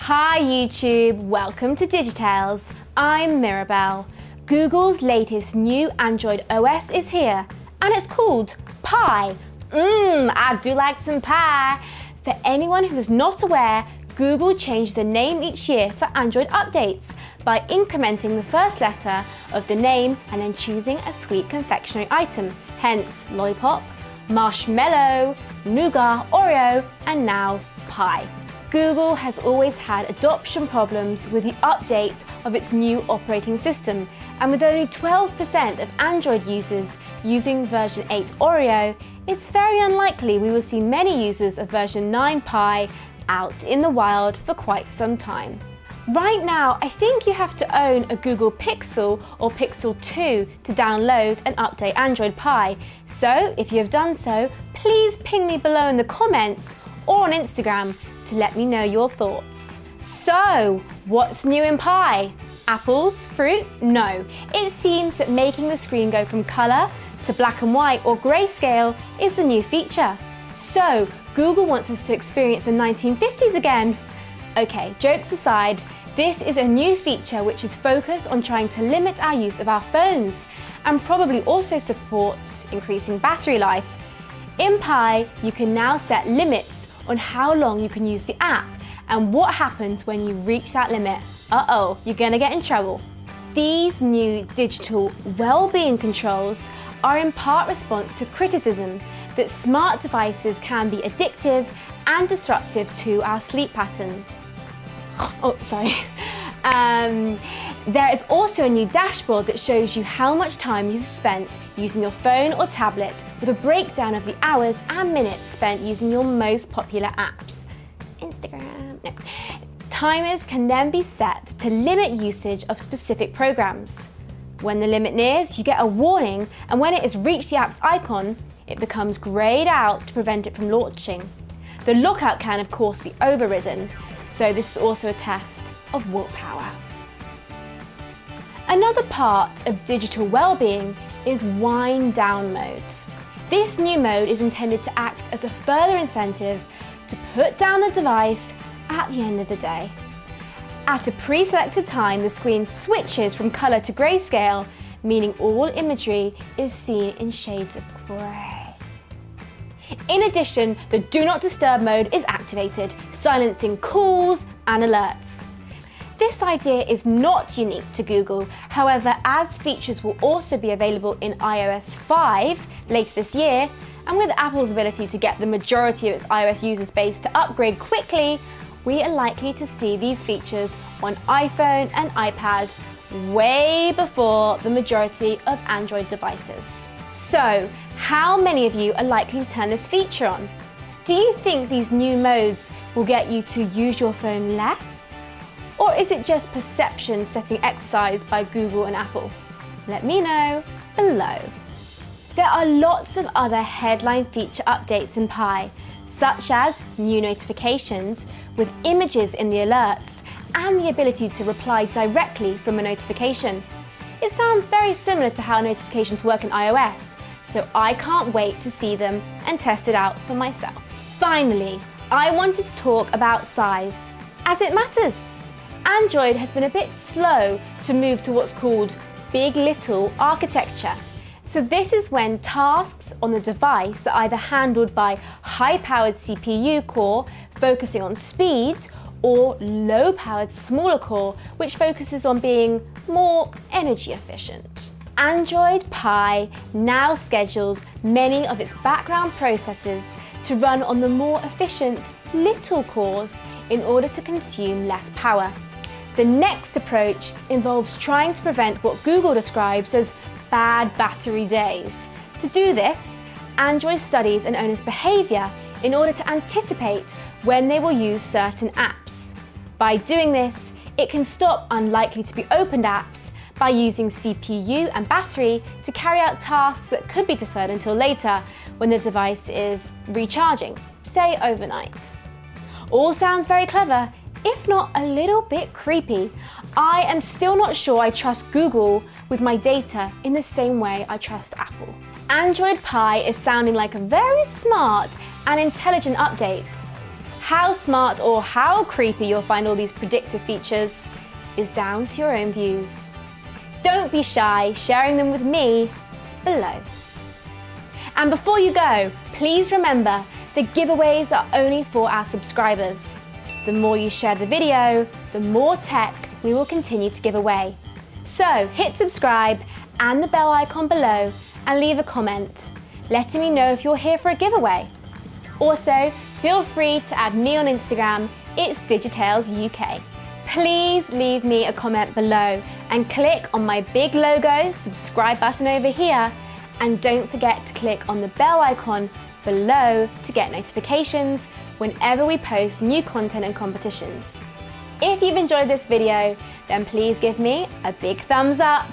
Hi YouTube, welcome to Digitales. I'm Mirabelle. Google's latest new Android OS is here and it's called Pie. I do like some pie. For anyone who is not aware, Google changed the name each year for Android updates by incrementing the first letter of the name and then choosing a sweet confectionery item, hence lollipop, marshmallow, nougat, Oreo, and now pie. Google has always had adoption problems with the update of its new operating system, and with only 12% of Android users using version 8 Oreo, it's very unlikely we will see many users of version 9 Pie out in the wild for quite some time. Right now, I think you have to own a Google Pixel or Pixel 2 to download and update Android Pie. So if you have done so, please ping me below in the comments or on Instagram to let me know your thoughts. So, what's new in Pie? Apples? Fruit? No. It seems that making the screen go from colour to black and white or grayscale is the new feature. So, Google wants us to experience the 1950s again. Okay, jokes aside, this is a new feature which is focused on trying to limit our use of our phones and probably also supports increasing battery life. In Pie, you can now set limits on how long you can use the app and what happens when you reach that limit. You're gonna get in trouble. These new digital well-being controls are in part response to criticism that smart devices can be addictive and disruptive to our sleep patterns. There is also a new dashboard that shows you how much time you've spent using your phone or tablet with a breakdown of the hours and minutes spent using your most popular apps. Instagram. No. Timers can then be set to limit usage of specific programs. When the limit nears, you get a warning, and when it has reached the app's icon, it becomes greyed out to prevent it from launching. The lockout can, of course, be overridden, so this is also a test of willpower. Another part of digital well-being is wind down mode. This new mode is intended to act as a further incentive to put down the device at the end of the day. At a pre-selected time, the screen switches from colour to grayscale, meaning all imagery is seen in shades of grey. In addition, the Do Not Disturb mode is activated, silencing calls and alerts. This idea is not unique to Google, however, as features will also be available in iOS 5 later this year, and with Apple's ability to get the majority of its iOS user base to upgrade quickly, we are likely to see these features on iPhone and iPad way before the majority of Android devices. So, how many of you are likely to turn this feature on? Do you think these new modes will get you to use your phone less? Or is it just perception setting exercise by Google and Apple? Let me know below. There are lots of other headline feature updates in Pie, such as new notifications with images in the alerts and the ability to reply directly from a notification. It sounds very similar to how notifications work in iOS, so I can't wait to see them and test it out for myself. Finally, I wanted to talk about size, as it matters. Android has been a bit slow to move to what's called big little architecture. So this is when tasks on the device are either handled by high-powered CPU core focusing on speed, or low-powered smaller core which focuses on being more energy efficient. Android Pie now schedules many of its background processes to run on the more efficient little cores in order to consume less power. The next approach involves trying to prevent what Google describes as bad battery days. To do this, Android studies an owner's behaviour in order to anticipate when they will use certain apps. By doing this, it can stop unlikely to be opened apps by using CPU and battery to carry out tasks that could be deferred until later when the device is recharging, say overnight. All sounds very clever, if not a little bit creepy. I am still not sure I trust Google with my data in the same way I trust Apple. Android Pie is sounding like a very smart and intelligent update. How smart or how creepy you'll find all these predictive features is down to your own views. Don't be shy sharing them with me below. And before you go, please remember the giveaways are only for our subscribers. The more you share the video, the more tech we will continue to give away. So hit subscribe and the bell icon below and leave a comment, letting me know if you're here for a giveaway. Also, feel free to add me on Instagram, it's Digitales UK. Please leave me a comment below and click on my big logo subscribe button over here, and don't forget to click on the bell icon below to get notifications whenever we post new content and competitions. If you've enjoyed this video, then please give me a big thumbs up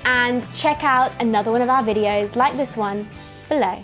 and check out another one of our videos like this one below.